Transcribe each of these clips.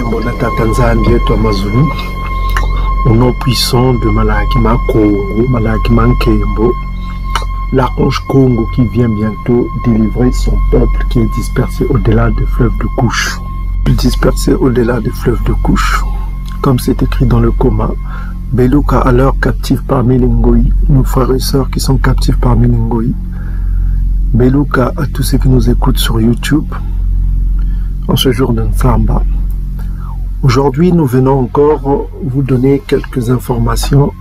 Nkembo na Tatanzanie et Amazulu. Au nom puissant de Malakima Congo, Malakima Nkembo, l'archange Congo qui vient bientôt délivrer son peuple qui est dispersé au-delà des fleuves de couche. Dispersé au-delà des fleuves de couche, comme c'est écrit dans le Coma. Beluka à leurs captifs parmi les Ngoi, nos frères et sœurs qui sont captifs parmi les Ngoi. Beluka à tous ceux qui nous écoutent sur YouTube, en ce jour de Nsamba. Aujourd'hui, nous venons encore vous donner quelques informations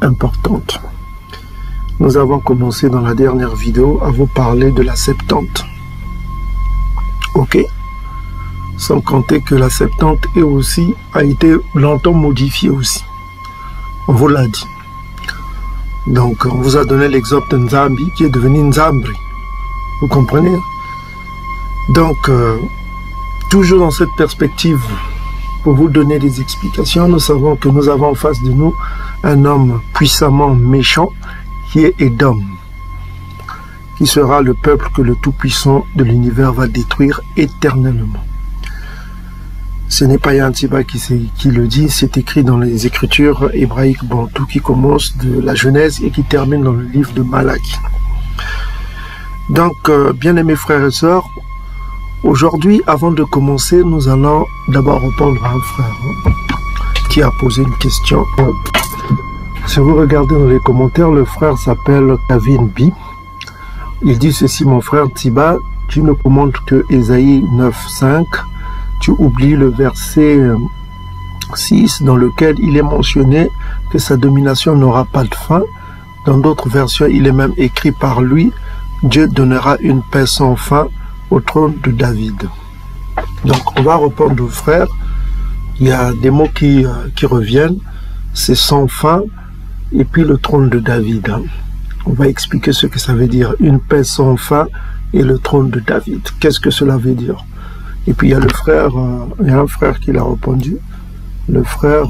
importantes. Nous avons commencé dans la dernière vidéo à vous parler de la Septante. Ok? Sans compter que la Septante a été longtemps modifiée aussi. On vous l'a dit. Donc, on vous a donné l'exemple de Nzambi qui est devenu Nzambri. Vous comprenez? Donc, toujours dans cette perspective, pour vous donner des explications, nous savons que nous avons en face de nous un homme puissamment méchant qui est Edom, qui sera le peuple que le Tout-Puissant de l'univers va détruire éternellement. Ce n'est pas Yantiba qui le dit, c'est écrit dans les écritures hébraïques bantou qui commencent de la Genèse et qui terminent dans le livre de Malachie. Donc, bien-aimés frères et sœurs, aujourd'hui, avant de commencer, nous allons d'abord répondre à un frère qui a posé une question. Si vous regardez dans les commentaires, le frère s'appelle Kevin B. Il dit ceci: mon frère Tiba, tu ne commentes que Ésaïe 9:5. Tu oublies le verset 6 dans lequel il est mentionné que sa domination n'aura pas de fin. Dans d'autres versions, il est même écrit par lui: Dieu donnera une paix sans fin au trône de David. Donc on va répondre aux frères. Il y a des mots qui reviennent. C'est sans fin et puis le trône de David. On va expliquer ce que ça veut dire. Une paix sans fin et le trône de David. Qu'est-ce que cela veut dire? Et puis il y a le frère, il y a un frère qui l'a répondu, le frère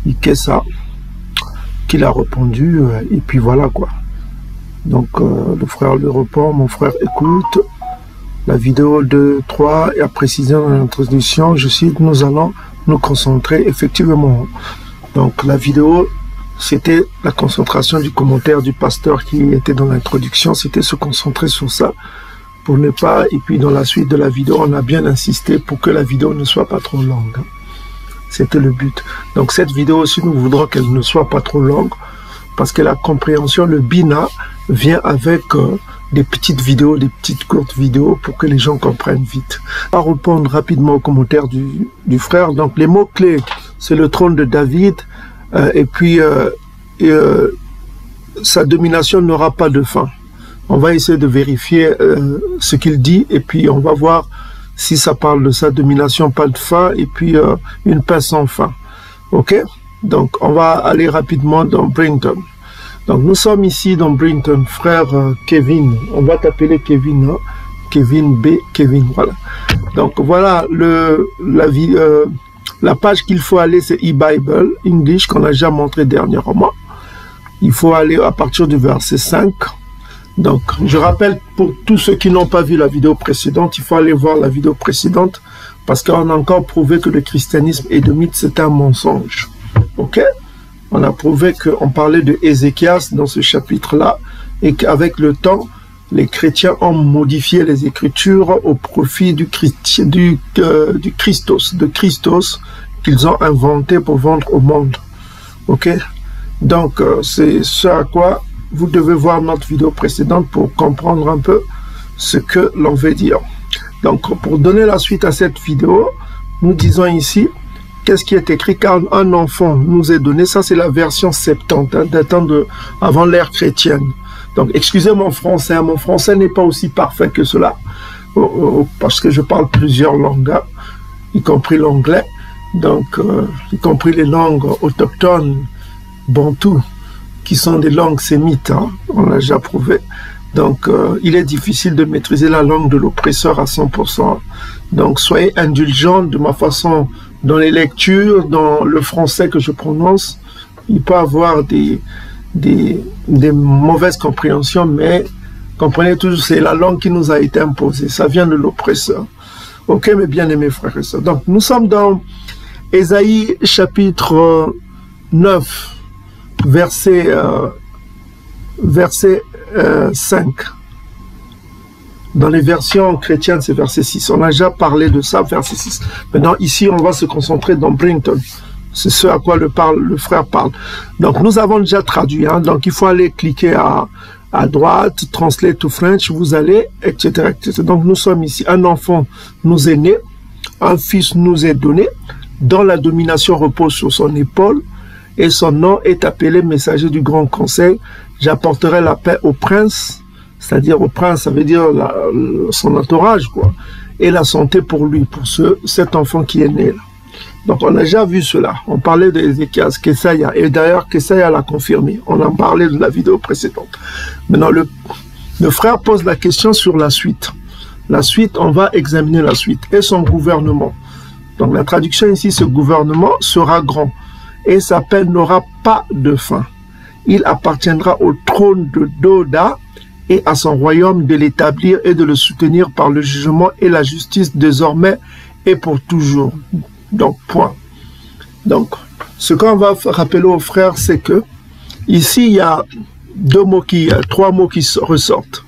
Ikessa, qui l'a répondu, et puis voilà quoi. Donc le frère lui répond: mon frère écoute, la vidéo 2.3 a précisé dans l'introduction, je cite, nous allons nous concentrer effectivement. Donc la vidéo, c'était la concentration du commentaire du pasteur qui était dans l'introduction, c'était se concentrer sur ça. Pour ne pas, et puis dans la suite de la vidéo, on a bien insisté pour que la vidéo ne soit pas trop longue. C'était le but. Donc cette vidéo aussi, nous voudrons qu'elle ne soit pas trop longue, parce que la compréhension, le Bina, vient avec des petites vidéos, des petites courtes vidéos, pour que les gens comprennent vite. On va répondre rapidement aux commentaires du frère. Donc les mots-clés, c'est le trône de David, et puis sa domination n'aura pas de fin. On va essayer de vérifier ce qu'il dit et puis on va voir si ça parle de sa domination, pas de fin, et puis une paix sans fin. Ok? Donc on va aller rapidement dans Brinton. Donc nous sommes ici dans Brinton, frère Kevin. On va t'appeler Kevin, hein? Kevin B, Kevin, voilà. Donc voilà la page qu'il faut aller, c'est e-Bible English qu'on a déjà montré dernièrement. Il faut aller à partir du verset 5. Donc, je rappelle pour tous ceux qui n'ont pas vu la vidéo précédente, il faut aller voir la vidéo précédente parce qu'on a encore prouvé que le christianisme édomite, c'est un mensonge. Ok? On a prouvé qu'on parlait de Ézéchias dans ce chapitre-là et qu'avec le temps, les chrétiens ont modifié les Écritures au profit du Christos, qu'ils ont inventé pour vendre au monde. Ok? Donc, c'est ce à quoi vous devez voir notre vidéo précédente pour comprendre un peu ce que l'on veut dire. Donc, pour donner la suite à cette vidéo, nous disons ici, qu'est-ce qui est écrit? Car un enfant nous est donné, ça c'est la version 70, hein, datant avant l'ère chrétienne. Donc, excusez mon français n'est pas aussi parfait que cela, parce que je parle plusieurs langues, hein, y compris l'anglais, donc, y compris les langues autochtones, bantou, qui sont des langues sémites, hein, on l'a déjà prouvé. Donc, il est difficile de maîtriser la langue de l'oppresseur à 100%. Donc, soyez indulgents de ma façon, dans les lectures, dans le français que je prononce. Il peut y avoir des mauvaises compréhensions, mais comprenez toujours, c'est la langue qui nous a été imposée. Ça vient de l'oppresseur. Ok, mes bien-aimés frères et sœurs. Donc, nous sommes dans Ésaïe chapitre 9, verset 5. Dans les versions chrétiennes, c'est verset 6. On a déjà parlé de ça, verset 6. Maintenant, ici, on va se concentrer dans Brinton. C'est ce à quoi le frère parle. Donc, nous avons déjà traduit. Hein? Donc, il faut aller cliquer à droite, Translate to French, vous allez, etc., etc. Donc, nous sommes ici. Un enfant nous est né, un fils nous est donné, dont la domination repose sur son épaule, et son nom est appelé messager du grand conseil. J'apporterai la paix au prince, c'est-à-dire au prince, ça veut dire son entourage, quoi, et la santé pour lui, pour cet enfant qui est né là. Donc on a déjà vu cela, on parlait d'Ézéchias, Kesaïa, et d'ailleurs Kesaïa l'a confirmé, on en parlait de la vidéo précédente. Maintenant le frère pose la question sur la suite. La suite, on va examiner la suite, et son gouvernement. Donc la traduction ici, ce gouvernement sera grand, et sa paix n'aura pas de fin. Il appartiendra au trône de Doda, et à son royaume de l'établir et de le soutenir par le jugement et la justice désormais et pour toujours. Donc, point. Donc, ce qu'on va rappeler aux frères, c'est que ici, il y a trois mots qui ressortent.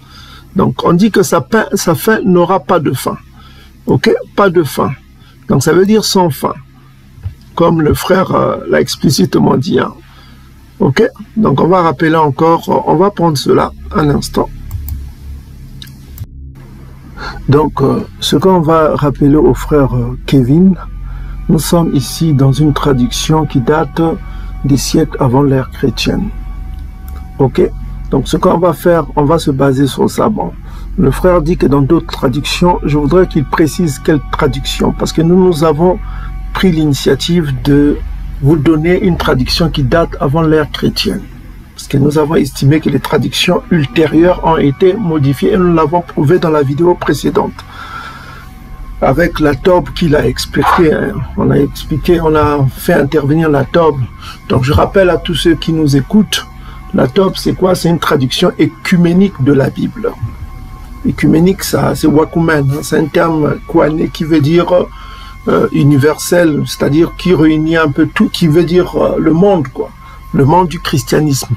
Donc, on dit que sa fin n'aura pas de fin. Ok? Pas de fin. Donc, ça veut dire sans fin. Comme le frère l'a explicitement dit. Hein. Ok? Donc, on va rappeler encore, on va prendre cela un instant. Donc, ce qu'on va rappeler au frère Kevin, nous sommes ici dans une traduction qui date des siècles avant l'ère chrétienne. Ok? Donc, ce qu'on va faire, on va se baser sur ça. Bon, le frère dit que dans d'autres traductions, je voudrais qu'il précise quelle traduction, parce que nous avons pris l'initiative de vous donner une traduction qui date avant l'ère chrétienne. Parce que nous avons estimé que les traductions ultérieures ont été modifiées et nous l'avons prouvé dans la vidéo précédente. Avec la TOB qu'il a expliqué, hein. On a fait intervenir la TOB. Donc je rappelle à tous ceux qui nous écoutent, la TOB c'est quoi? C'est une traduction écuménique de la Bible. Écuménique, ça c'est wakumen, hein. C'est un terme kouané qui veut dire universel, c'est-à-dire qui réunit un peu tout, qui veut dire le monde, quoi. Le monde du christianisme.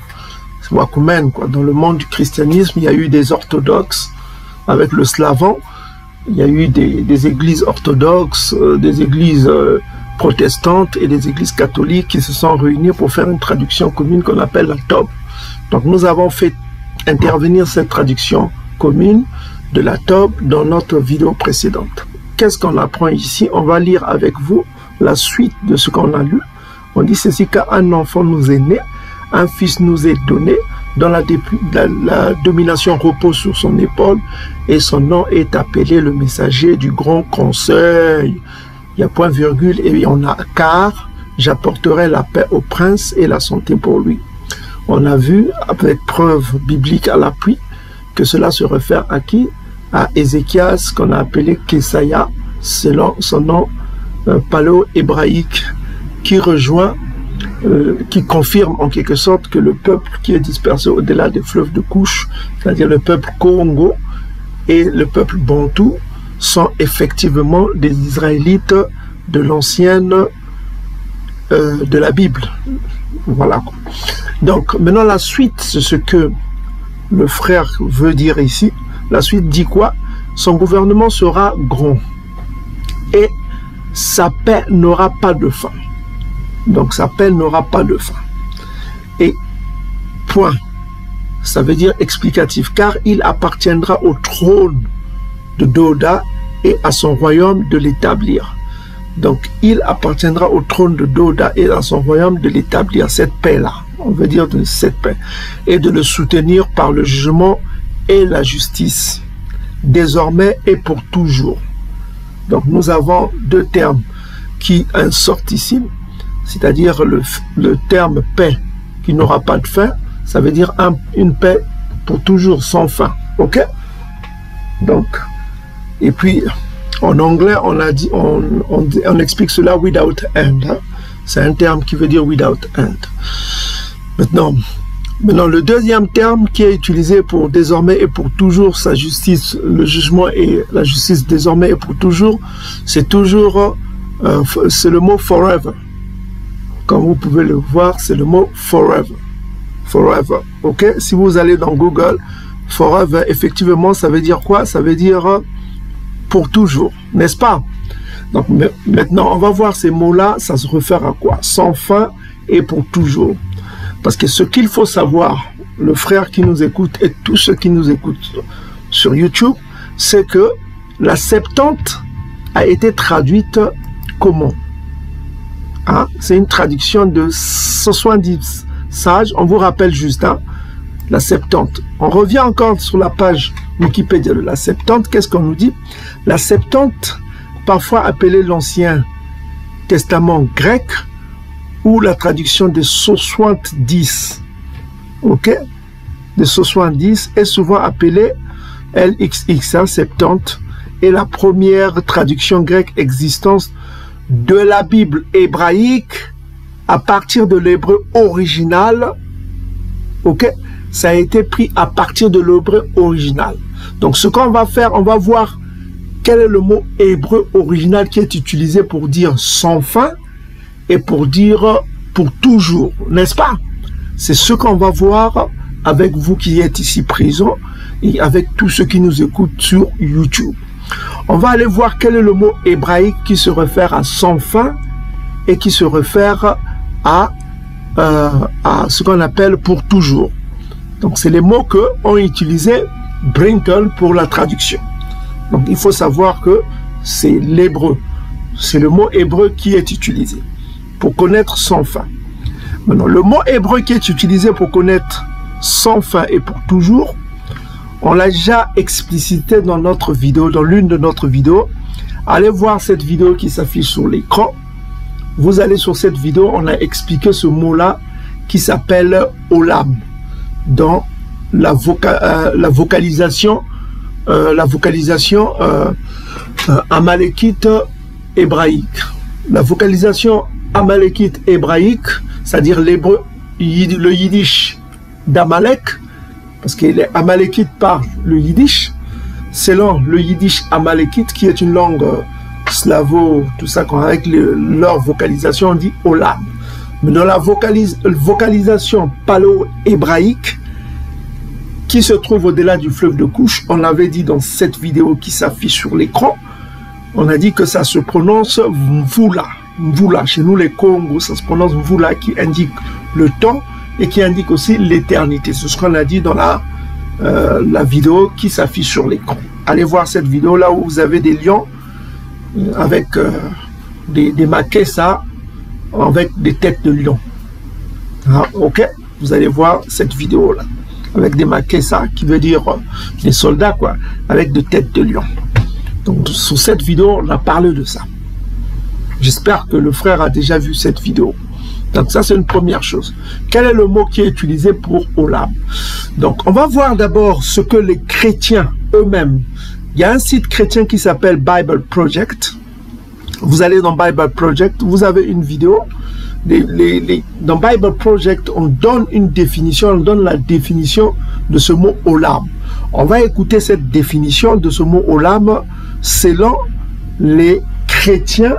C'est wakumen, quoi. Dans le monde du christianisme, il y a eu des orthodoxes avec le slavon. Il y a eu des églises orthodoxes, des églises protestantes et des églises catholiques qui se sont réunies pour faire une traduction commune qu'on appelle la TOB. Donc nous avons fait intervenir cette traduction commune de la TOB dans notre vidéo précédente. Qu'est-ce qu'on apprend ici? On va lire avec vous la suite de ce qu'on a lu. On dit ceci: qu'un enfant nous est né, un fils nous est donné, dont la domination repose sur son épaule, et son nom est appelé le messager du grand conseil. Il y a point virgule et on a car j'apporterai la paix au prince et la santé pour lui. On a vu avec preuve biblique à l'appui que cela se réfère à qui? À Ézéchias, qu'on a appelé Kesaïa, selon son nom paléo-hébraïque, qui rejoint, qui confirme en quelque sorte que le peuple qui est dispersé au-delà des fleuves de Couche, c'est-à-dire le peuple Congo et le peuple Bantou, sont effectivement des Israélites de l'ancienne, de la Bible. Voilà. Donc maintenant la suite, c'est ce que le frère veut dire ici. La suite dit quoi? Son gouvernement sera grand et sa paix n'aura pas de fin. Donc sa paix n'aura pas de fin. Et point. Ça veut dire explicatif, car il appartiendra au trône de Doda et à son royaume de l'établir. Donc il appartiendra au trône de Doda et à son royaume de l'établir, cette paix-là, on veut dire de cette paix, et de le soutenir par le jugement et la justice, désormais et pour toujours. Donc nous avons deux termes qui sortent ici, c'est-à-dire le terme paix qui n'aura pas de fin, ça veut dire une paix pour toujours, sans fin. Ok? Donc, et puis en anglais, on a dit, on explique cela without end. Hein? C'est un terme qui veut dire without end. Maintenant, Maintenant, le deuxième terme qui est utilisé pour désormais et pour toujours, sa justice, le jugement et la justice désormais et pour toujours, c'est toujours, c'est le mot forever. Comme vous pouvez le voir, c'est le mot forever. Forever, ok? Si vous allez dans Google, forever, effectivement, ça veut dire quoi? Ça veut dire pour toujours, n'est-ce pas? Donc maintenant, on va voir ces mots-là, ça se réfère à quoi? Sans fin et pour toujours. Parce que ce qu'il faut savoir, le frère qui nous écoute et tous ceux qui nous écoutent sur YouTube, c'est que la Septante a été traduite comment? Hein? C'est une traduction de 70 sages. On vous rappelle juste, hein, la Septante. On revient encore sur la page Wikipédia de la Septante. Qu'est-ce qu'on nous dit? La Septante, parfois appelée l'Ancien Testament grec, ou la traduction des 70, ok, des 70 est souvent appelée LXX, 70, et la première traduction grecque existence de la Bible hébraïque à partir de l'hébreu original, ok, ça a été pris à partir de l'hébreu original. Donc ce qu'on va faire, on va voir quel est le mot hébreu original qui est utilisé pour dire sans fin et pour dire pour toujours, n'est-ce pas? C'est ce qu'on va voir avec vous qui êtes ici présents et avec tous ceux qui nous écoutent sur YouTube. On va aller voir quel est le mot hébraïque qui se réfère à sans fin et qui se réfère à ce qu'on appelle pour toujours. Donc c'est les mots que ont utilisé Brinkel pour la traduction. Donc il faut savoir que c'est l'hébreu, c'est le mot hébreu qui est utilisé pour connaître sans fin. Maintenant, le mot hébreu qui est utilisé pour connaître sans fin et pour toujours, on l'a déjà explicité dans notre vidéo, dans l'une de notre vidéos. Allez voir cette vidéo qui s'affiche sur l'écran. Vous allez sur cette vidéo, on a expliqué ce mot-là qui s'appelle Olam dans la vocalisation amalékite hébraïque. La vocalisation amalékite hébraïque, c'est-à-dire l'hébreu, le yiddish d'Amalek, parce que les Amalékites parlent le yiddish, selon le yiddish amalékite, qui est une langue slavo, tout ça, avec leur vocalisation, on dit Olam. Mais dans la vocalisation palo-hébraïque, qui se trouve au-delà du fleuve de Couche, on l'avait dit dans cette vidéo qui s'affiche sur l'écran, on a dit que ça se prononce Mvula. Mvula, chez nous les Congos, ça se prononce Mvula, qui indique le temps et qui indique aussi l'éternité. C'est ce qu'on a dit dans la vidéo qui s'affiche sur l'écran. Allez voir cette vidéo là où vous avez des lions avec des makessa avec des têtes de lion. Ah, ok, vous allez voir cette vidéo là avec des makessa qui veut dire des soldats quoi, avec des têtes de lion. Donc sur cette vidéo on a parlé de ça. J'espère que le frère a déjà vu cette vidéo. Donc ça c'est une première chose. Quel est le mot qui est utilisé pour Olam? Donc on va voir d'abord ce que les chrétiens eux-mêmes. Il y a un site chrétien qui s'appelle Bible Project. Vous allez dans Bible Project, vous avez une vidéo. Dans Bible Project, on donne une définition, on donne la définition de ce mot Olam. On va écouter cette définition de ce mot Olam selon les chrétiens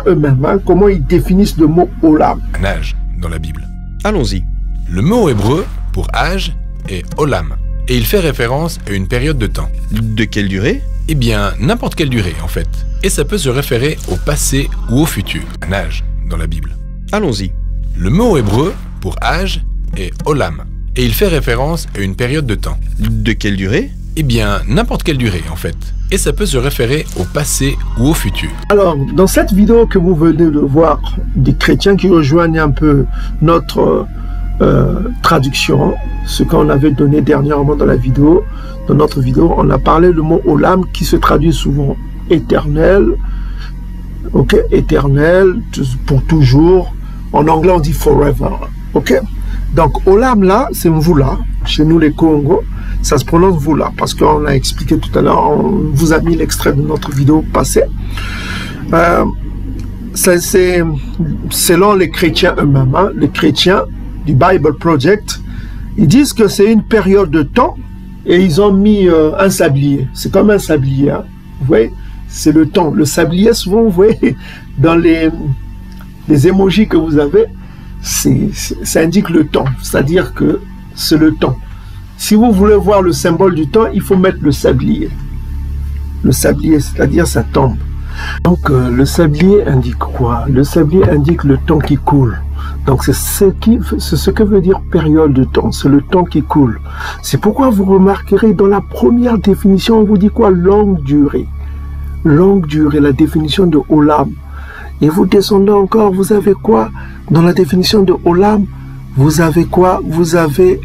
eux-mêmes, hein, comment ils définissent le mot Olam. Un âge dans la Bible. Allons-y. Le mot hébreu pour âge est Olam, et il fait référence à une période de temps. De quelle durée? Eh bien, n'importe quelle durée en fait. Et ça peut se référer au passé ou au futur. Un âge dans la Bible. Allons-y. Le mot hébreu pour âge est Olam, et il fait référence à une période de temps. De quelle durée? Eh bien, n'importe quelle durée en fait. Et ça peut se référer au passé ou au futur. Alors, dans cette vidéo que vous venez de voir, des chrétiens qui rejoignent un peu notre traduction, ce qu'on avait donné dernièrement dans la vidéo, dans notre vidéo, on a parlé le mot Olam qui se traduit souvent éternel, ok, éternel, pour toujours. En anglais, on dit forever, ok. Donc, Olam là, c'est Mvula, chez nous les Congos. Ça se prononce Mvula, parce qu'on a expliqué tout à l'heure, on vous a mis l'extrait de notre vidéo passée. C'est selon les chrétiens eux-mêmes, hein, les chrétiens du Bible Project, ils disent que c'est une période de temps et ils ont mis un sablier. C'est comme un sablier, hein. Vous voyez, c'est le temps. Le sablier, souvent, vous voyez, dans les émojis que vous avez, ça indique le temps. C'est-à-dire que c'est le temps. Si vous voulez voir le symbole du temps, il faut mettre le sablier. Le sablier, c'est-à-dire ça tombe. Donc, le sablier indique quoi? Le sablier indique le temps qui coule. Donc, c'est ce que veut dire période de temps. C'est le temps qui coule. C'est pourquoi vous remarquerez dans la première définition, on vous dit quoi? Longue durée. Longue durée, la définition de Olam. Et vous descendez encore, vous avez quoi? Dans la définition de Olam, vous avez quoi? Vous avez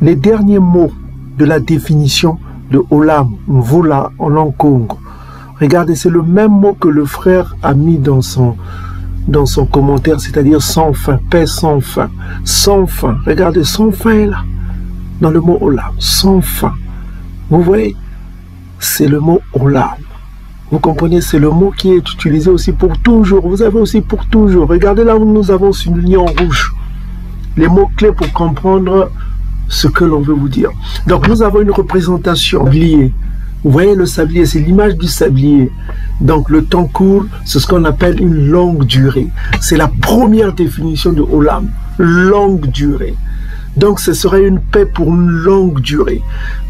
les derniers mots de la définition de Olam, Mvula en langue Congo. Regardez, c'est le même mot que le frère a mis dans son commentaire, c'est-à-dire sans fin, paix sans fin, sans fin. Regardez, sans fin est là, dans le mot Olam, sans fin. Vous voyez, c'est le mot Olam. Vous comprenez, c'est le mot qui est utilisé aussi pour toujours. Vous avez aussi pour toujours. Regardez là où nous avons souligné en rouge les mots-clés pour comprendre ce que l'on veut vous dire. Donc nous avons une représentation sablier. Vous voyez le sablier, c'est l'image du sablier. Donc le temps court, c'est ce qu'on appelle une longue durée. C'est la première définition de Olam, longue durée. Donc ce serait une paix pour une longue durée.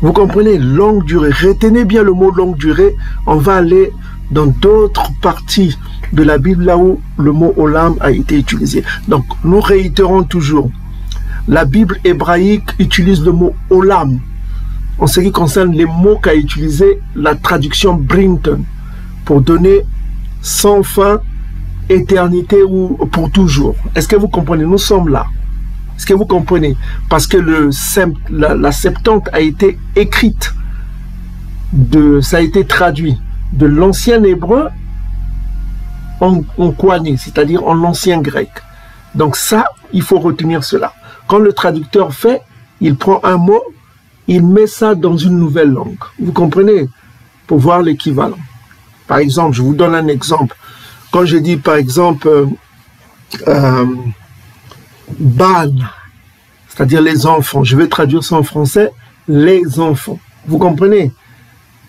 Vous comprenez, longue durée. Retenez bien le mot longue durée. On va aller dans d'autres parties de la Bible là où le mot Olam a été utilisé. Donc nous réitérons toujours. La Bible hébraïque utilise le mot Olam en ce qui concerne les mots qu'a utilisé la traduction Brinton pour donner sans fin, éternité ou pour toujours. Est-ce que vous comprenez? Nous sommes là. Est-ce que vous comprenez? Parce que la Septante a été écrite, ça a été traduit de l'ancien hébreu en Kohané, c'est-à-dire en l'ancien grec. Donc ça, il faut retenir cela. Quand le traducteur fait, il prend un mot, il met ça dans une nouvelle langue. Vous comprenez? Pour voir l'équivalent. Par exemple, je vous donne un exemple. Quand je dis par exemple ban, c'est-à-dire les enfants, je vais traduire ça en français, les enfants. Vous comprenez?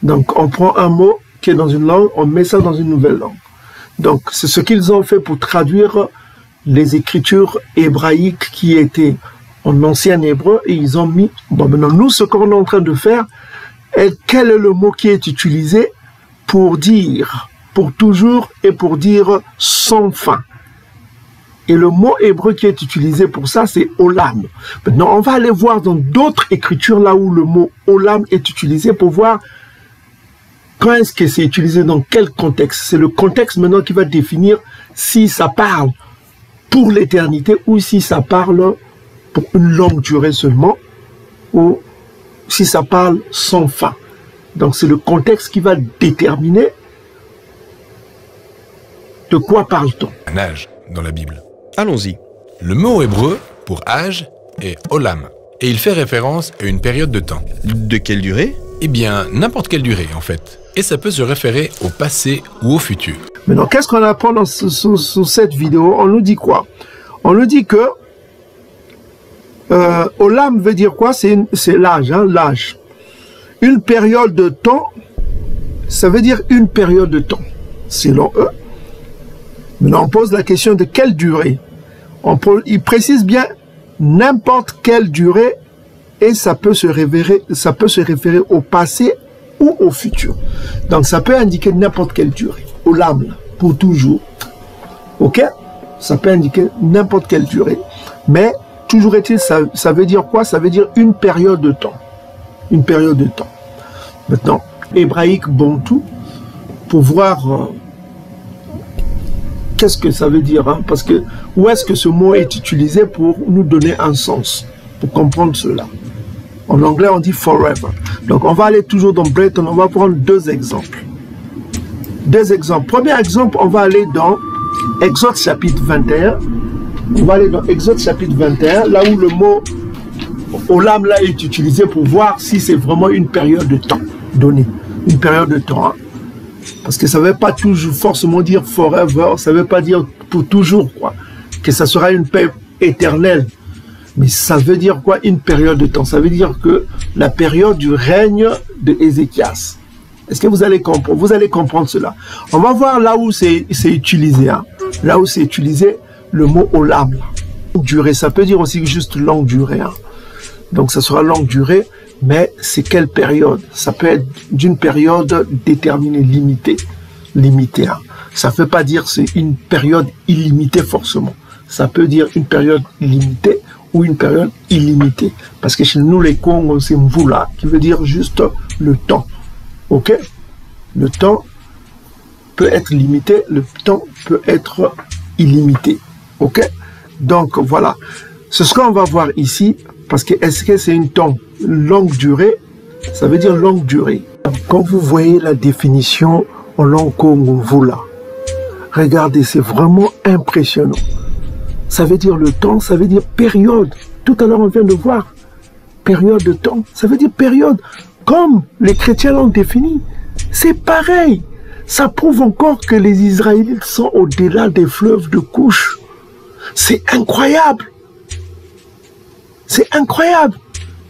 Donc on prend un mot qui est dans une langue, on met ça dans une nouvelle langue. Donc c'est ce qu'ils ont fait pour traduire les écritures hébraïques qui étaient en ancien hébreu et ils ont mis, bon maintenant nous ce qu'on est en train de faire, quel est le mot qui est utilisé pour dire, pour toujours et pour dire sans fin. Et le mot hébreu qui est utilisé pour ça, c'est Olam. Maintenant, on va aller voir dans d'autres écritures là où le mot Olam est utilisé pour voir quand est-ce que c'est utilisé, dans quel contexte. C'est le contexte maintenant qui va définir si ça parle pour l'éternité ou si ça parle pour une longue durée seulement ou si ça parle sans fin. Donc c'est le contexte qui va déterminer de quoi parle-t-on. Un âge dans la Bible. Allons-y. Le mot hébreu pour âge est Olam et il fait référence à une période de temps. De quelle durée? Eh bien, n'importe quelle durée en fait. Et ça peut se référer au passé ou au futur. Maintenant, qu'est-ce qu'on apprend sous cette vidéo? On nous dit quoi? On nous dit que Olam veut dire quoi? C'est l'âge, hein, l'âge. Une période de temps, ça veut dire une période de temps, selon eux. Maintenant, on pose la question de quelle durée. Il précise bien n'importe quelle durée et ça peut se référer au passé ou au futur. Donc, ça peut indiquer n'importe quelle durée. Olam, pour toujours. Ok? Ça peut indiquer n'importe quelle durée. Mais, toujours est-il, ça veut dire quoi? Ça veut dire une période de temps. Une période de temps. Maintenant, hébraïque bantou, pour voir qu'est-ce que ça veut dire, hein? Parce que où est-ce que ce mot est utilisé pour nous donner un sens, pour comprendre cela. En anglais, on dit forever. Donc, on va aller toujours dans Bretton, on va prendre deux exemples. Deux exemples. Premier exemple, on va aller dans Exode chapitre 21. On va aller dans Exode chapitre 21, là où le mot Olam là est utilisé pour voir si c'est vraiment une période de temps donnée. Une période de temps. Hein. Parce que ça ne veut pas toujours forcément dire forever, ça ne veut pas dire pour toujours, quoi. Que ça sera une paix éternelle. Mais ça veut dire quoi, une période de temps? Ça veut dire que la période du règne de Ézéchias. Est-ce que vous allez comprendre? Vous allez comprendre cela. On va voir là où c'est utilisé. Hein. Là où c'est utilisé le mot olam. Durée, ça peut dire aussi juste longue durée. Hein. Donc ça sera longue durée, mais c'est quelle période? Ça peut être d'une période déterminée, limitée. Limitée. Hein. Ça ne veut pas dire c'est une période illimitée forcément. Ça peut dire une période limitée ou une période illimitée. Parce que chez nous, les Congos, c'est mvula, qui veut dire juste le temps. Ok? Le temps peut être limité, le temps peut être illimité. Ok? Donc, voilà. C'est ce qu'on va voir ici, parce que est-ce que c'est une temps longue durée? Ça veut dire longue durée. Quand vous voyez la définition en langue Congo mvula, regardez, c'est vraiment impressionnant. Ça veut dire le temps, ça veut dire période. Tout à l'heure, on vient de voir. Période de temps, ça veut dire période. Comme les chrétiens l'ont défini. C'est pareil. Ça prouve encore que les Israélites sont au-delà des fleuves de couche. C'est incroyable. C'est incroyable.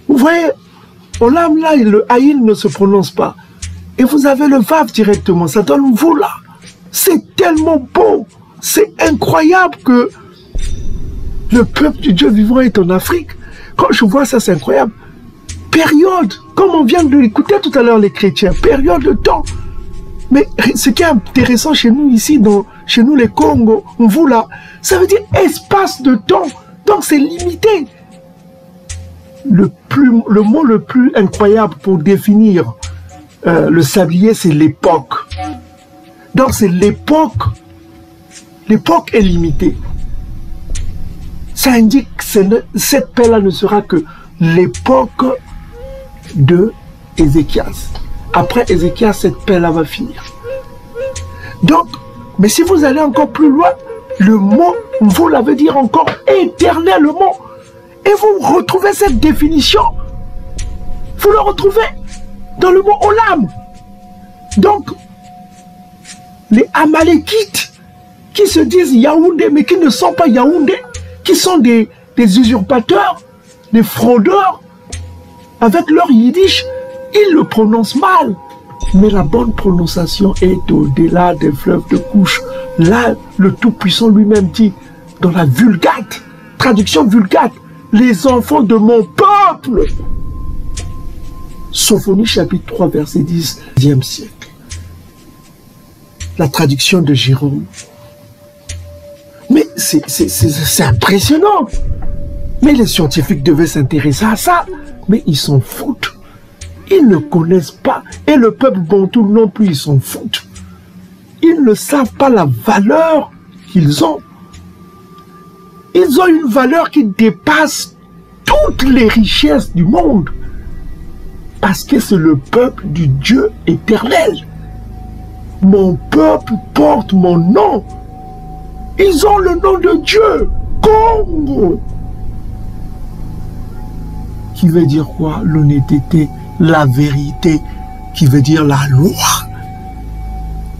Vous voyez, olam là, le haïl ne se prononce pas. Et vous avez le vav directement. Ça donne vous là. C'est tellement beau. C'est incroyable que le peuple du Dieu vivant est en Afrique. Quand je vois ça, c'est incroyable. Période, comme on vient de l'écouter tout à l'heure les chrétiens, période de temps. Mais ce qui est intéressant chez nous ici, chez nous les Congos, mvula, ça veut dire espace de temps. Donc c'est limité. Le mot le plus incroyable pour définir le sablier, c'est l'époque. Donc c'est l'époque. L'époque est limitée. Ça indique que cette paix-là ne sera que l'époque de Ézéchias. Après Ézéchias, cette paix-là va finir. Donc, mais si vous allez encore plus loin, le mot, vous l'avez dire encore éternellement. Et vous retrouvez cette définition. Vous le retrouvez dans le mot olam. Donc, les Amalékites qui se disent Yaoundé, mais qui ne sont pas Yaoundé, qui sont des usurpateurs, des fraudeurs, avec leur yiddish, ils le prononcent mal. Mais la bonne prononciation est au-delà des fleuves de couche. Là, le Tout-Puissant lui-même dit, dans la Vulgate, traduction Vulgate, les enfants de mon peuple. Sophonie chapitre 3, verset 10, 10e siècle. La traduction de Jérôme. Mais c'est impressionnant. Mais les scientifiques devaient s'intéresser à ça. Mais ils s'en foutent. Ils ne connaissent pas. Et le peuple bantou non plus, ils s'en foutent. Ils ne savent pas la valeur qu'ils ont. Ils ont une valeur qui dépasse toutes les richesses du monde. Parce que c'est le peuple du Dieu éternel. Mon peuple porte mon nom. Ils ont le nom de Dieu. Congo. Qui veut dire quoi? L'honnêteté, la vérité, qui veut dire la loi.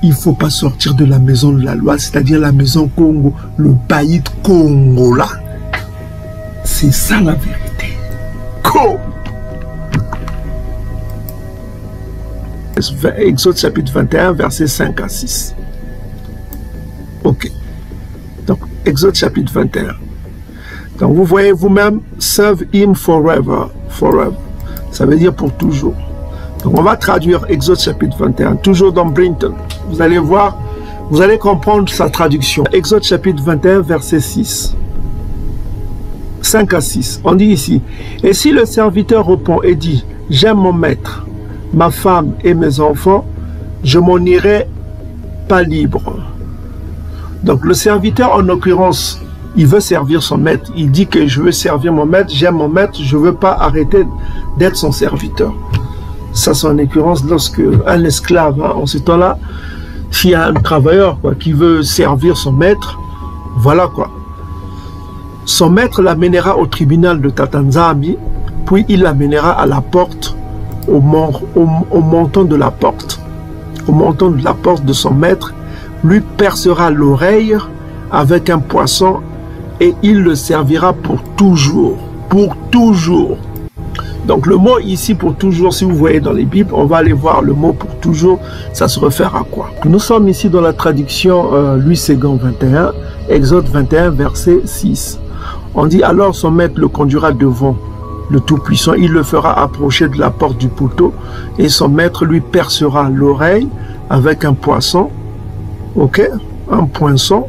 Il ne faut pas sortir de la maison de la loi, c'est-à-dire la maison Congo, le pays de Congo là. C'est ça la vérité. Congo. Exode chapitre 21, versets 5 à 6. Ok. Donc, Exode chapitre 21. Donc, vous voyez vous-même, serve him forever. Forever. Ça veut dire pour toujours. Donc, on va traduire Exode chapitre 21, toujours dans Brinton. Vous allez voir, vous allez comprendre sa traduction. Exode chapitre 21, verset 6. 5 à 6. On dit ici, « Et si le serviteur répond et dit, « J'aime mon maître, ma femme et mes enfants, je m'en irai pas libre. » Donc le serviteur, en l'occurrence, il veut servir son maître. Il dit que je veux servir mon maître, j'aime mon maître, je ne veux pas arrêter d'être son serviteur. Ça, c'est en l'occurrence lorsque un esclave, hein, en ce temps-là, s'il y a un travailleur quoi, qui veut servir son maître, voilà quoi. Son maître l'amènera au tribunal de Tatanzambi, puis il l'amènera à la porte, au montant de la porte. Au montant de la porte de son maître, lui percera l'oreille avec un poisson et il le servira pour toujours. pour toujours. Donc le mot ici pour toujours, si vous voyez dans les Bibles, on va aller voir le mot pour toujours, ça se réfère à quoi? Nous sommes ici dans la traduction Louis Séguin 21, Exode 21, verset 6. On dit alors son maître le conduira devant le Tout-Puissant, il le fera approcher de la porte du poteau et son maître lui percera l'oreille avec un poinçon, ok, un poinçon,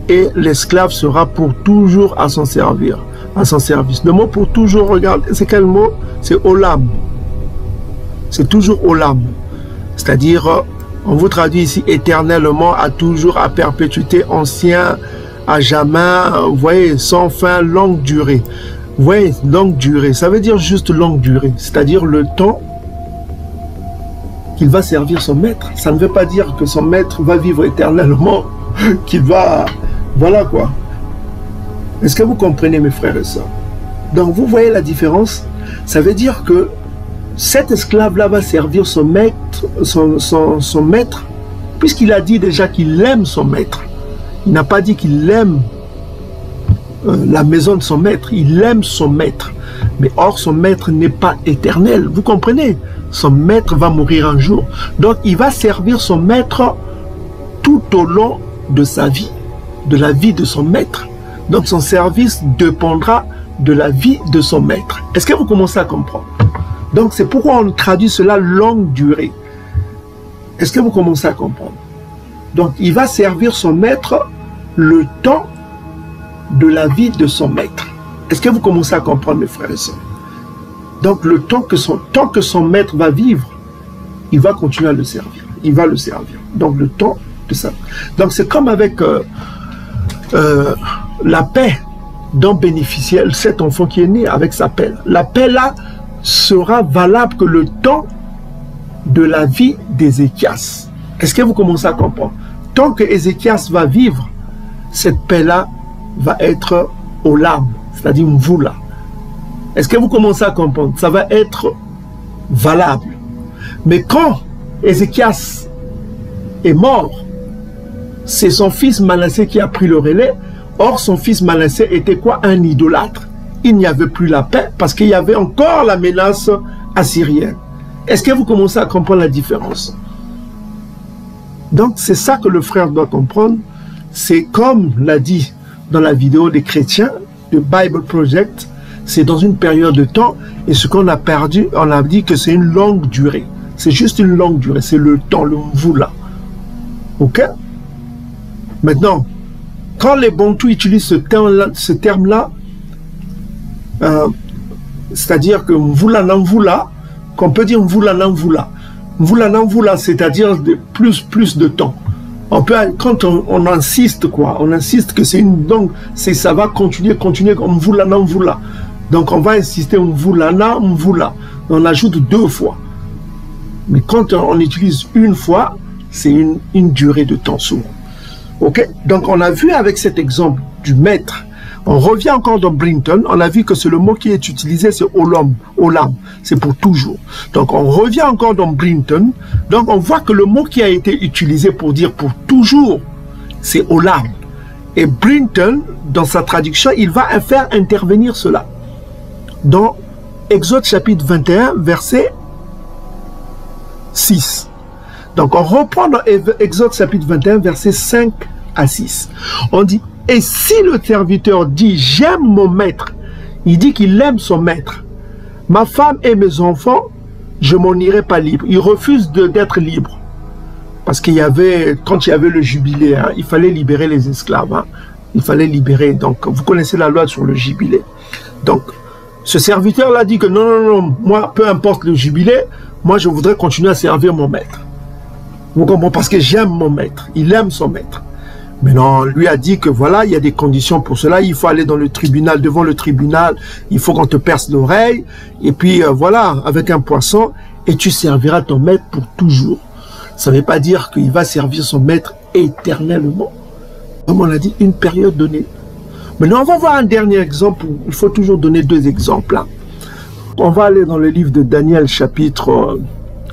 et l'esclave sera pour toujours à son service. Le mot pour toujours, regarde, c'est quel mot? C'est olam. C'est toujours olam. C'est-à-dire, on vous traduit ici éternellement, à toujours, à perpétuité, ancien, à jamais, vous voyez, sans fin, longue durée. Vous voyez, longue durée, ça veut dire juste longue durée, c'est-à-dire le temps qu'il va servir son maître. Ça ne veut pas dire que son maître va vivre éternellement, qu'il va... Voilà quoi. Est-ce que vous comprenez, mes frères et sœurs? Donc, vous voyez la différence? Ça veut dire que cet esclave-là va servir son maître, son maître, puisqu'il a dit déjà qu'il aime son maître. Il n'a pas dit qu'il aime la maison de son maître, il aime son maître. Mais or, son maître n'est pas éternel. Vous comprenez? Son maître va mourir un jour. Donc, il va servir son maître tout au long de sa vie, de la vie de son maître. Donc son service dépendra de la vie de son maître. Est-ce que vous commencez à comprendre? Donc c'est pourquoi on traduit cela longue durée. Est-ce que vous commencez à comprendre? Donc il va servir son maître le temps de la vie de son maître. Est-ce que vous commencez à comprendre, mes frères et sœurs? Donc le temps que son maître va vivre, il va continuer à le servir. Il va le servir. Donc le temps de ça. Donc c'est comme avec... la paix dont bénéficiait cet enfant qui est né avec sa paix. La paix là sera valable que le temps de la vie d'Ézéchias. Est-ce que vous commencez à comprendre? Tant que Ézéchias va vivre, cette paix là va être olam, c'est-à-dire mvula. Est-ce que vous commencez à comprendre? Ça va être valable. Mais quand Ézéchias est mort, c'est son fils Manassé qui a pris le relais. Or, son fils Manassé était quoi? Un idolâtre. Il n'y avait plus la paix parce qu'il y avait encore la menace assyrienne. Est-ce que vous commencez à comprendre la différence? Donc, c'est ça que le frère doit comprendre. C'est comme l'a dit dans la vidéo des chrétiens, de Bible Project, c'est dans une période de temps, et ce qu'on a perdu, on a dit que c'est une longue durée. C'est juste une longue durée, c'est le temps, le mvula. Ok? Maintenant, quand les Bantous utilisent ce terme-là, c'est-à-dire que mvula namvula, qu'on peut dire mvula namvula. Mvula namvula, c'est-à-dire plus de temps. On peut, quand on insiste, quoi, on insiste que c'est une donc ça va continuer comme mvula namvula. Donc on va insister mvula namvula. On ajoute 2 fois. Mais quand on utilise une fois, c'est une durée de temps souvent. Ok, donc on a vu avec cet exemple du maître, on revient encore dans Brinton, on a vu que c'est le mot qui est utilisé, c'est olam, c'est pour toujours. Donc on revient encore dans Brinton, donc on voit que le mot qui a été utilisé pour dire pour toujours, c'est olam. Et Brinton, dans sa traduction, il va faire intervenir cela. Dans Exode chapitre 21, verset 6. Donc on reprend dans Exode chapitre 21, verset 5 à 6. On dit, et si le serviteur dit, j'aime mon maître, il dit qu'il aime son maître, ma femme et mes enfants, je m'en irai pas libre. Il refuse d'être libre. Parce qu'il y avait, quand il y avait le jubilé, hein, il fallait libérer les esclaves. Hein. Il fallait libérer. Donc, vous connaissez la loi sur le jubilé. Donc, ce serviteur-là dit que non, moi, peu importe le jubilé, moi, je voudrais continuer à servir mon maître. Vous comprenez? Parce que j'aime mon maître. Il aime son maître. Mais non, lui a dit que voilà, il y a des conditions pour cela. Il faut aller dans le tribunal, devant le tribunal. Il faut qu'on te perce l'oreille. Et puis, voilà, avec un poisson. Et tu serviras ton maître pour toujours. Ça ne veut pas dire qu'il va servir son maître éternellement. Comme on l'a dit, une période donnée. Maintenant, on va voir un dernier exemple. Il faut toujours donner 2 exemples. Hein. On va aller dans le livre de Daniel, chapitre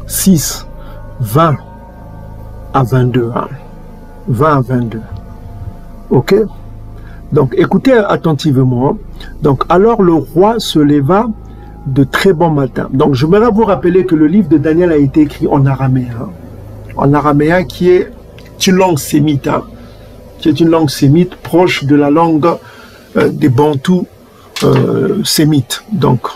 6, 20 à 22. Hein. 20 à 22. Ok? Donc, écoutez attentivement. Donc, alors le roi se leva de très bon matin. Donc, je voudrais vous rappeler que le livre de Daniel a été écrit en araméen. En araméen qui est une langue sémite, hein, qui est une langue sémite proche de la langue des Bantous sémites. Donc,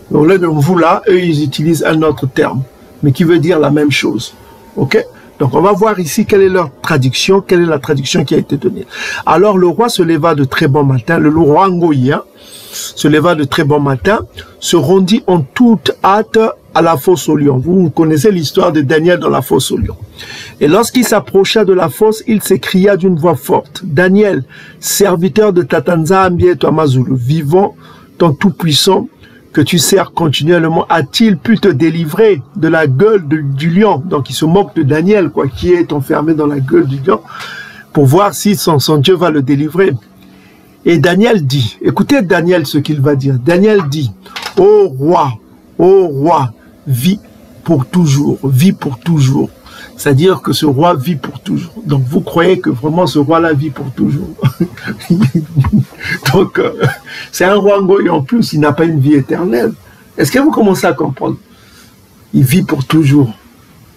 vous là, eux, ils utilisent un autre terme, mais qui veut dire la même chose. Ok? Donc, on va voir ici quelle est leur traduction, quelle est la traduction qui a été donnée. Alors, le roi se leva de très bon matin, le roi Ngoïa se leva de très bon matin, se rendit en toute hâte à la fosse aux lions. Vous connaissez l'histoire de Daniel dans la fosse aux lions. Et lorsqu'il s'approcha de la fosse, il s'écria d'une voix forte, « Daniel, serviteur de Tatanzambie et Toamazulu, vivant ton Tout-Puissant, que tu sers continuellement, a-t-il pu te délivrer de la gueule du lion ?» Donc il se moque de Daniel, quoi, qui est enfermé dans la gueule du lion, pour voir si son Dieu va le délivrer. Et Daniel dit, écoutez Daniel ce qu'il va dire. Daniel dit, ô roi, vis pour toujours, vis pour toujours. C'est-à-dire que ce roi vit pour toujours. Donc vous croyez que vraiment ce roi-là vit pour toujours. Donc c'est un roi Ngoï en plus, il n'a pas une vie éternelle. Est-ce que vous commencez à comprendre? Il vit pour toujours.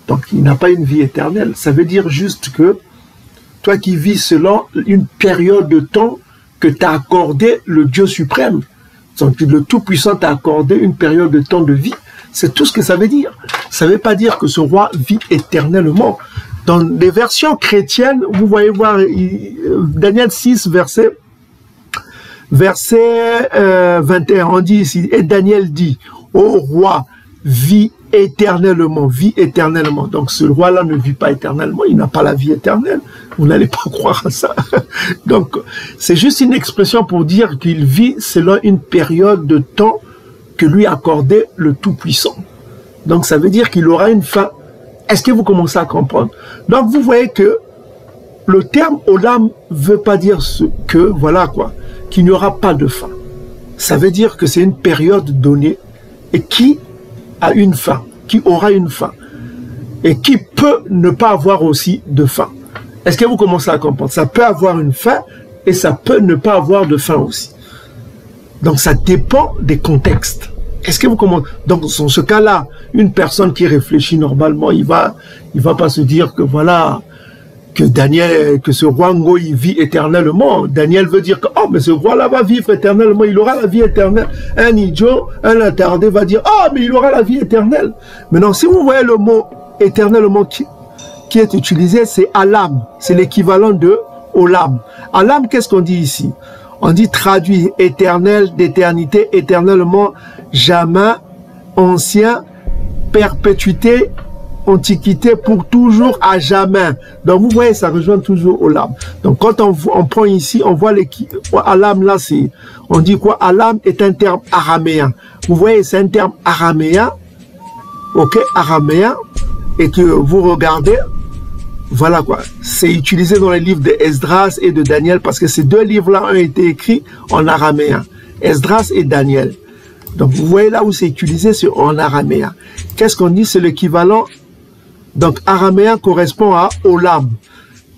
Donc il n'a pas une vie éternelle. Ça veut dire juste que toi qui vis selon une période de temps que t'a accordé le Dieu suprême. Donc le Tout-Puissant t'a accordé une période de temps de vie. C'est tout ce que ça veut dire. Ça ne veut pas dire que ce roi vit éternellement. Dans les versions chrétiennes, vous voyez voir Daniel 6, verset 21, on dit ici, et Daniel dit, ô roi, vis éternellement, vis éternellement. Donc ce roi-là ne vit pas éternellement, il n'a pas la vie éternelle. Vous n'allez pas croire à ça. Donc c'est juste une expression pour dire qu'il vit selon une période de temps que lui accordait le Tout-Puissant. Donc ça veut dire qu'il aura une fin. Est-ce que vous commencez à comprendre? Donc vous voyez que le terme olam veut pas dire ce que, voilà quoi, qu'il n'y aura pas de fin. Ça veut dire que c'est une période donnée et qui a une fin, qui aura une fin et qui peut ne pas avoir aussi de fin. Est-ce que vous commencez à comprendre? Ça peut avoir une fin et ça peut ne pas avoir de fin aussi. Donc ça dépend des contextes. Est-ce que vous comprenez? Donc dans ce cas-là, une personne qui réfléchit normalement, il va pas se dire que voilà, que Daniel, que ce roi Ngoï vit éternellement. Daniel veut dire que oh mais ce roi-là va vivre éternellement, il aura la vie éternelle. Un idiot, un attardé va dire oh mais il aura la vie éternelle. Maintenant si vous voyez le mot éternellement qui est utilisé, c'est alam, c'est l'équivalent de olam. Alam, qu'est-ce qu'on dit ici? On dit traduit éternel, d'éternité, éternellement, jamais, ancien, perpétuité, antiquité, pour toujours, à jamais. Donc vous voyez, ça rejoint toujours Olam. Donc quand on prend ici, on voit Alam là, on dit quoi? Alam est un terme araméen. Vous voyez, c'est un terme araméen, ok, araméen, et que vous regardez, voilà quoi, c'est utilisé dans les livres de Esdras et de Daniel parce que ces deux livres-là ont été écrits en araméen, Esdras et Daniel. Donc vous voyez là où c'est utilisé, c'est en araméen. Qu'est-ce qu'on dit? C'est l'équivalent. Donc araméen correspond à olam.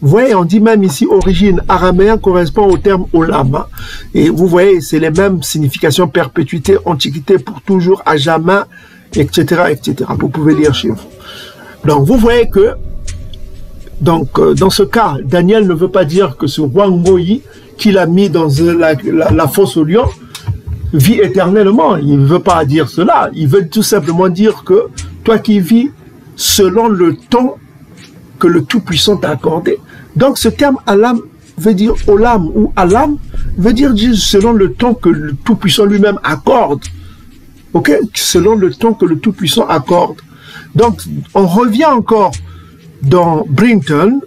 Vous voyez, on dit même ici origine, araméen correspond au terme olam. Hein? Et vous voyez, c'est les mêmes significations, perpétuité, antiquité, pour toujours, à jamais, etc., etc. Vous pouvez lire chez vous. Donc vous voyez que donc, dans ce cas, Daniel ne veut pas dire que ce roi Ngoï qu'il a mis dans la fosse aux lions vit éternellement. Il ne veut pas dire cela. Il veut tout simplement dire que toi qui vis selon le temps que le Tout-Puissant t'a accordé. Donc, ce terme alam veut dire olam ou alam veut dire selon le temps que le Tout-Puissant lui-même accorde. Ok? Selon le temps que le Tout-Puissant accorde. Donc, on revient encore dans Brinton,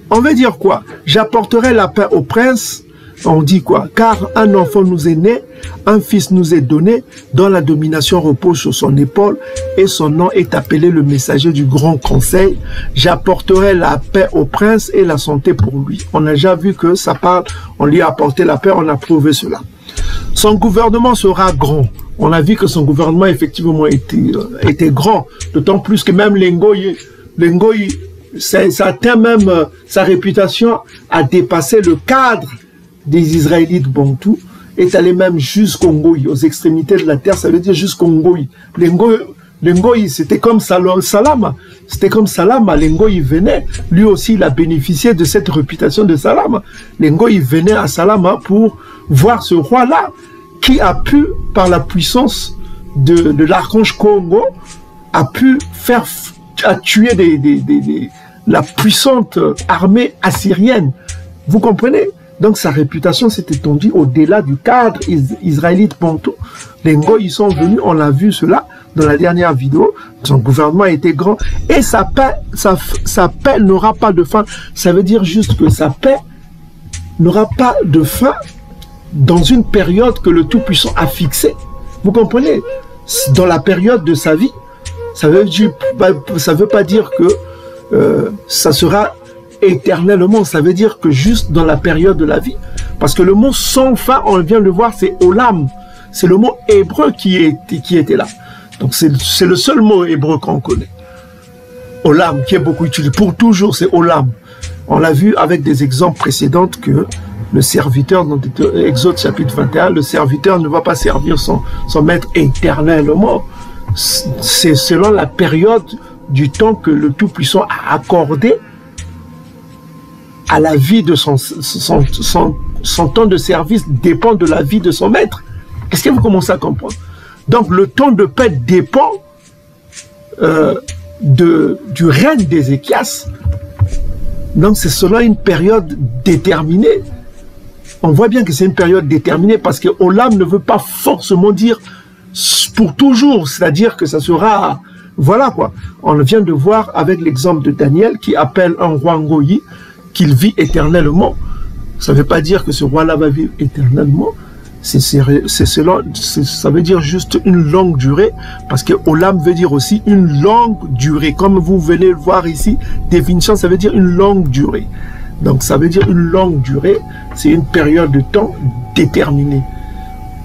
on veut dire quoi? J'apporterai la paix au prince. On dit quoi? Car un enfant nous est né, un fils nous est donné, dont la domination repose sur son épaule, et son nom est appelé le messager du grand conseil. J'apporterai la paix au prince et la santé pour lui. On a déjà vu que ça parle, on lui a apporté la paix, on a prouvé cela. Son gouvernement sera grand. On a vu que son gouvernement effectivement était grand, d'autant plus que même les Ngoï, ça atteint même sa réputation à dépasser le cadre des Israélites bantous est allé même jusqu'au Ngoï, aux extrémités de la terre, ça veut dire jusqu'au Ngoï. Les Ngoï, c'était comme Salama. C'était comme Salama. Les Ngoï venaient. Lui aussi, il a bénéficié de cette réputation de Salama. Les Ngoï venaient à Salama pour voir ce roi-là qui a pu, par la puissance de l'archange Congo, a pu tuer la puissante armée assyrienne. Vous comprenez? Donc sa réputation s'est étendue au-delà du cadre israélite bantou. Les Ngoï sont venus, on l'a vu cela dans la dernière vidéo. Son gouvernement était grand et sa paix n'aura pas de fin. Ça veut dire juste que sa paix n'aura pas de fin dans une période que le Tout-Puissant a fixée. Vous comprenez? Dans la période de sa vie, ça veut pas dire que ça sera éternellement, ça veut dire que juste dans la période de la vie. Parce que le mot sans fin, on vient de le voir, c'est olam. C'est le mot hébreu qui était là. Donc c'est le seul mot hébreu qu'on connaît. Olam, qui est beaucoup utilisé. Pour toujours, c'est olam. On l'a vu avec des exemples précédents que le serviteur, dans Exode chapitre 21, le serviteur ne va pas servir son maître éternellement. C'est selon la période du temps que le Tout-Puissant a accordé à la vie de son temps de service dépend de la vie de son maître. Est-ce que vous commencez à comprendre? Donc le temps de paix dépend du règne d'Ézéchias. Donc c'est selon une période déterminée. On voit bien que c'est une période déterminée parce que Olam ne veut pas forcément dire pour toujours, c'est-à-dire que ça sera... Voilà quoi. On vient de voir avec l'exemple de Daniel qui appelle un roi Ngoï qu'il vit éternellement. Ça ne veut pas dire que ce roi-là va vivre éternellement. Ça veut dire juste une longue durée, parce que Olam veut dire aussi une longue durée. Comme vous venez le voir ici, définition, ça veut dire une longue durée. Donc ça veut dire une longue durée, c'est une période de temps déterminée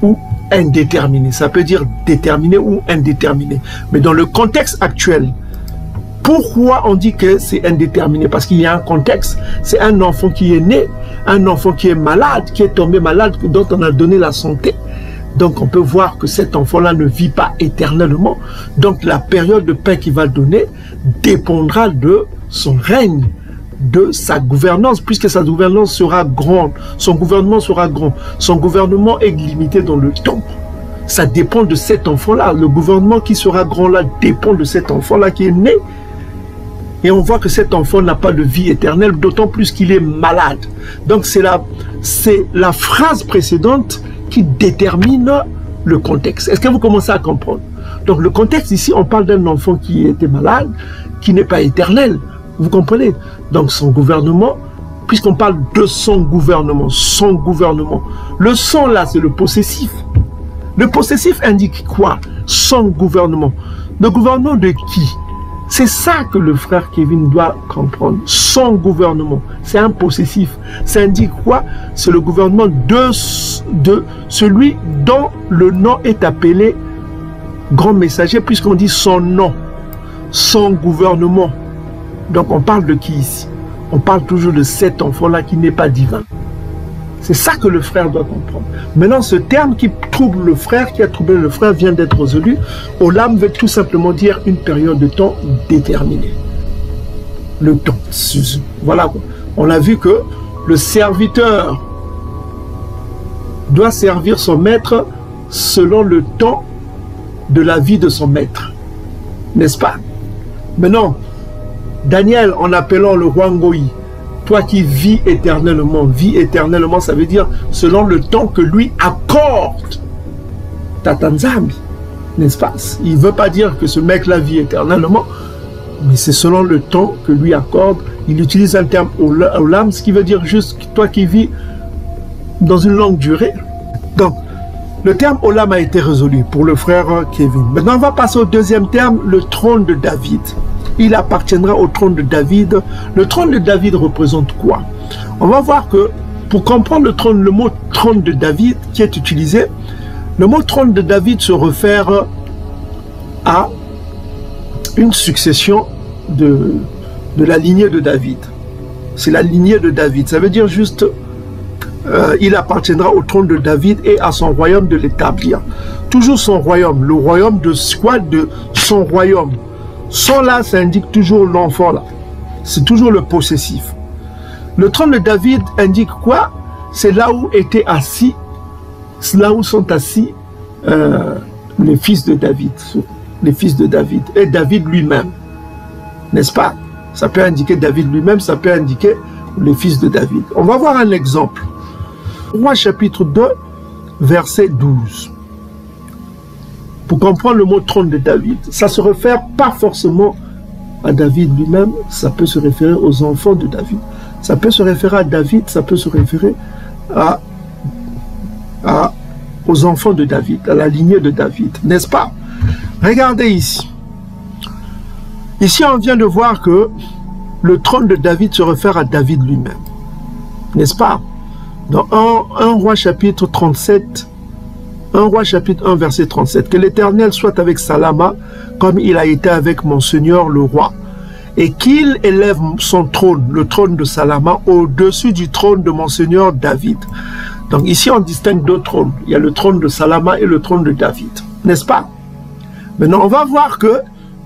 ou indéterminée. Ça peut dire déterminé ou indéterminé. Mais dans le contexte actuel, pourquoi on dit que c'est indéterminé? Parce qu'il y a un contexte. C'est un enfant qui est né, un enfant qui est malade, qui est tombé malade, dont on a donné la santé. Donc on peut voir que cet enfant-là ne vit pas éternellement. Donc la période de paix qu'il va donner dépendra de son règne, de sa gouvernance, puisque sa gouvernance sera grande. Son gouvernement sera grand. Son gouvernement est limité dans le temps. Ça dépend de cet enfant-là. Le gouvernement qui sera grand là dépend de cet enfant-là qui est né. Et on voit que cet enfant n'a pas de vie éternelle, d'autant plus qu'il est malade. Donc c'est la phrase précédente qui détermine le contexte. Est-ce que vous commencez à comprendre? Donc le contexte ici, on parle d'un enfant qui était malade, qui n'est pas éternel. Vous comprenez? Donc son gouvernement, puisqu'on parle de son gouvernement. Le son là, c'est le possessif. Le possessif indique quoi? Son gouvernement. Le gouvernement de qui? C'est ça que le frère Kevin doit comprendre. Son gouvernement, c'est un possessif. Ça indique quoi? C'est le gouvernement de celui dont le nom est appelé grand messager, puisqu'on dit son nom, son gouvernement. Donc on parle de qui ici? On parle toujours de cet enfant-là qui n'est pas divin. C'est ça que le frère doit comprendre. Maintenant, ce terme qui trouble le frère, qui a troublé le frère, vient d'être résolu. Olam veut tout simplement dire une période de temps déterminée. Le temps. Voilà. On a vu que le serviteur doit servir son maître selon le temps de la vie de son maître. N'est-ce pas? Maintenant, Daniel, en appelant le roi Ngoï, toi qui vis éternellement, ça veut dire selon le temps que lui accorde Tatanzambi, n'est-ce pas? Il ne veut pas dire que ce mec-là vit éternellement, mais c'est selon le temps que lui accorde. Il utilise un terme olam, ce qui veut dire juste toi qui vis dans une longue durée. Donc, le terme olam a été résolu pour le frère Kevin. Maintenant, on va passer au deuxième terme, le trône de David. Il appartiendra au trône de David. Le trône de David représente quoi? On va voir que pour comprendre le mot trône de David qui est utilisé, le mot trône de David se réfère à une succession de la lignée de David. C'est la lignée de David. Ça veut dire juste il appartiendra au trône de David et à son royaume de l'établir. Toujours son royaume. Le royaume de quoi? De son royaume. Son là, ça indique toujours l'enfant là. C'est toujours le possessif. Le trône de David indique quoi? C'est là où étaient assis, c'est là où sont assis les fils de David. Les fils de David. Et David lui-même. N'est-ce pas? Ça peut indiquer David lui-même, ça peut indiquer les fils de David. On va voir un exemple. Roi chapitre 2, verset 12. Pour comprendre le mot trône de David, ça se réfère pas forcément à David lui-même, ça peut se référer aux enfants de David. Ça peut se référer à David, ça peut se référer aux enfants de David, à la lignée de David, n'est-ce pas? Regardez ici. Ici, on vient de voir que le trône de David se réfère à David lui-même, n'est-ce pas? Dans 1 Roi chapitre 37, 1 Roi chapitre 1 verset 37, que l'Éternel soit avec Salama comme il a été avec mon Seigneur le roi, et qu'il élève son trône, le trône de Salama, au-dessus du trône de mon Seigneur David. Donc ici on distingue deux trônes, il y a le trône de Salama et le trône de David, n'est-ce pas? Maintenant on va voir que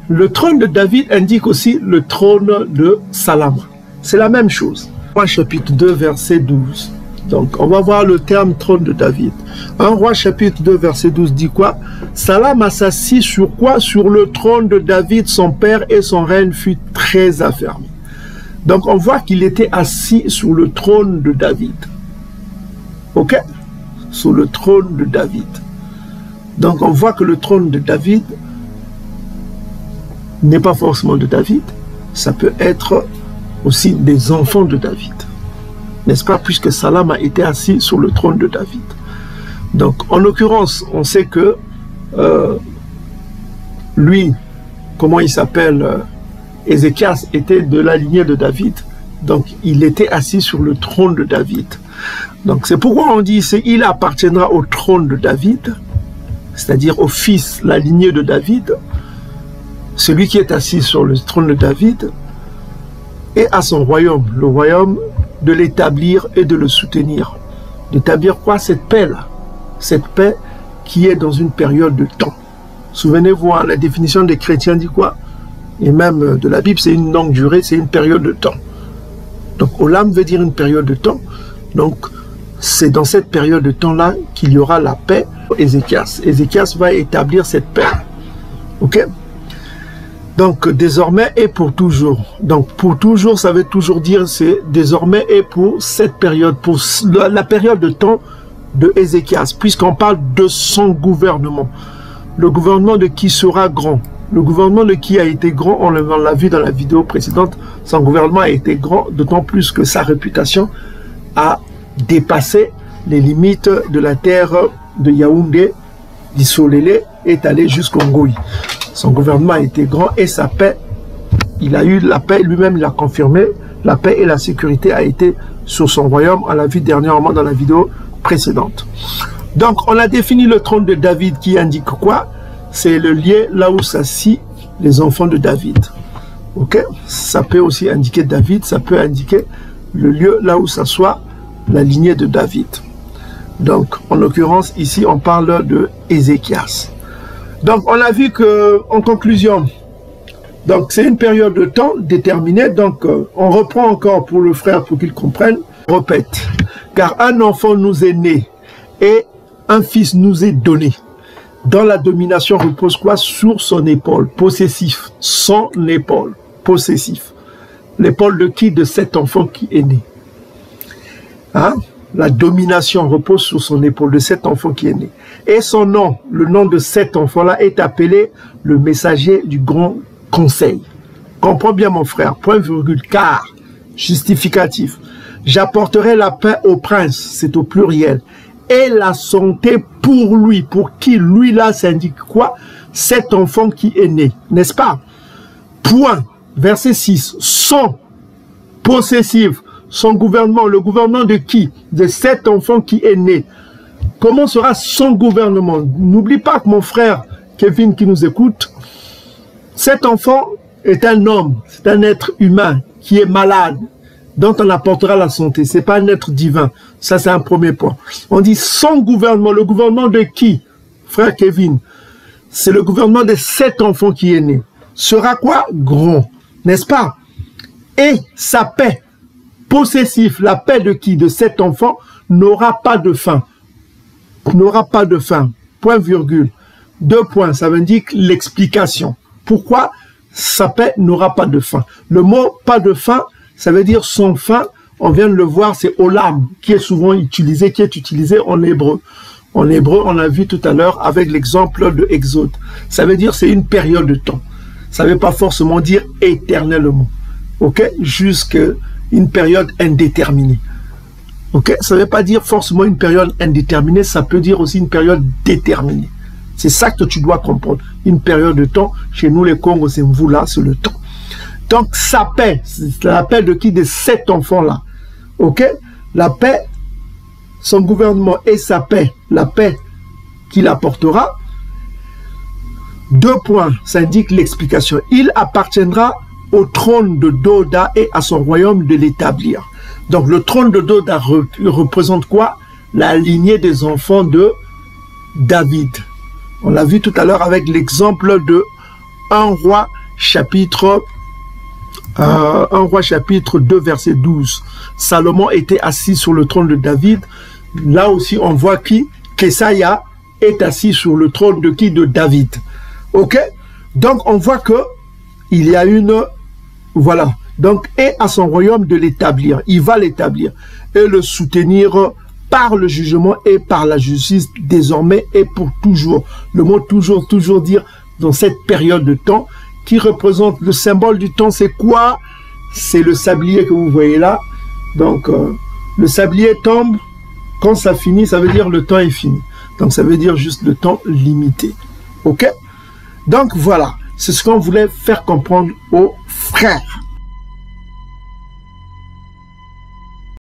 le trône de David indique aussi le trône de Salama. C'est la même chose. 1 chapitre 2 verset 12. Donc, on va voir le terme trône de David. 1 Roi chapitre 2 verset 12 dit quoi? Salama s'assit sur quoi? Sur le trône de David, son père, et son règne fut très affermi. Donc, on voit qu'il était assis sur le trône de David. Ok? Sur le trône de David. Donc, on voit que le trône de David n'est pas forcément de David. Ça peut être aussi des enfants de David. N'est-ce pas, puisque Salam a été assis sur le trône de David. Donc, en l'occurrence, on sait que lui, comment il s'appelle, Ézéchias, était de la lignée de David. Donc, il était assis sur le trône de David. Donc, c'est pourquoi on dit il appartiendra au trône de David, c'est-à-dire au fils, la lignée de David, celui qui est assis sur le trône de David, et à son royaume, le royaume de l'établir et de le soutenir. D'établir quoi? Cette paix-là. Cette paix qui est dans une période de temps. Souvenez-vous, hein, la définition des chrétiens dit quoi? Et même de la Bible, c'est une longue durée, c'est une période de temps. Donc, Olam veut dire une période de temps. Donc, c'est dans cette période de temps-là qu'il y aura la paix. Ézéchias. Ézéchias va établir cette paix. Ok? Donc, désormais et pour toujours. Donc, pour toujours, ça veut toujours dire, c'est désormais et pour cette période, pour la période de temps de Ézéchias, puisqu'on parle de son gouvernement. Le gouvernement de qui sera grand. Le gouvernement de qui a été grand, on l'a vu dans la vidéo précédente, son gouvernement a été grand, d'autant plus que sa réputation a dépassé les limites de la terre de Yaoundé, d'Issolélé, est allé jusqu'au Ngoï. Son gouvernement a été grand et sa paix, il a eu la paix, lui-même l'a confirmé, la paix et la sécurité a été sur son royaume, on l'a vu dernièrement dans la vidéo précédente. Donc on a défini le trône de David qui indique quoi? C'est le lieu là où s'assit les enfants de David. Ok? Ça peut aussi indiquer David, ça peut indiquer le lieu là où s'assoit la lignée de David. Donc en l'occurrence ici on parle de Ézéchias. Donc, on a vu que, en conclusion, donc c'est une période de temps déterminée. Donc, on reprend encore pour le frère pour qu'il comprenne. On répète, car un enfant nous est né et un fils nous est donné. Dans la domination repose quoi? Sur son épaule, possessif. Son épaule, possessif. L'épaule de qui? De cet enfant qui est né. Hein? La domination repose sur son épaule de cet enfant qui est né. Et son nom, le nom de cet enfant-là est appelé le messager du grand conseil. Comprends bien mon frère, point virgule, car, justificatif. J'apporterai la paix au prince, c'est au pluriel, et la santé pour lui. Pour qui? Lui là, ça indique quoi? Cet enfant qui est né, n'est-ce pas? Point, verset 6, son possessif. Son gouvernement, le gouvernement de qui? De cet enfant qui est né. Comment sera son gouvernement? N'oublie pas que mon frère Kevin qui nous écoute, cet enfant est un homme, c'est un être humain qui est malade. dont on apportera la santé. C'est pas un être divin. Ça, c'est un premier point. On dit son gouvernement. Le gouvernement de qui, frère Kevin? C'est le gouvernement de 7 enfants qui est né. Sera quoi? Grand. N'est-ce pas? Et sa paix, possessif, la paix de qui? De 7 enfants, n'aura pas de fin. N'aura pas de fin. Point virgule. 2 points. Ça veut dire l'explication. Pourquoi sa paix n'aura pas de fin? Le mot pas de fin, ça veut dire sans fin. On vient de le voir, c'est olam, qui est souvent utilisé, en hébreu. En hébreu, on l'a vu tout à l'heure avec l'exemple de Exode. Ça veut dire c'est une période de temps. Ça ne veut pas forcément dire éternellement. Ok? Jusqu'à une période indéterminée. Ok? Ça ne veut pas dire forcément une période indéterminée, ça peut dire aussi une période déterminée. C'est ça que tu dois comprendre. Une période de temps, chez nous les Congos, c'est vous là, c'est le temps. Donc sa paix, c'est la paix de qui? De 7 enfants-là. Ok? La paix, son gouvernement et sa paix, la paix qu'il apportera. 2 points, ça indique l'explication. Il appartiendra au trône de Doda et à son royaume de l'établir. Donc le trône de Doda représente quoi? La lignée des enfants de David. On l'a vu tout à l'heure avec l'exemple de 1 roi chapitre 2 verset 12. Salomon était assis sur le trône de David. Là aussi on voit qui? Kesaïa est assis sur le trône de qui? De David. Ok? Donc on voit que il y a une... Voilà. Donc, et à son royaume de l'établir. Il va l'établir et le soutenir par le jugement et par la justice désormais et pour toujours. Le mot toujours, toujours dire dans cette période de temps qui représente le symbole du temps, c'est quoi? C'est le sablier que vous voyez là. Donc, le sablier tombe, quand ça finit, ça veut dire le temps est fini. Donc, ça veut dire juste le temps limité. Ok? Donc, voilà. C'est ce qu'on voulait faire comprendre aux frères.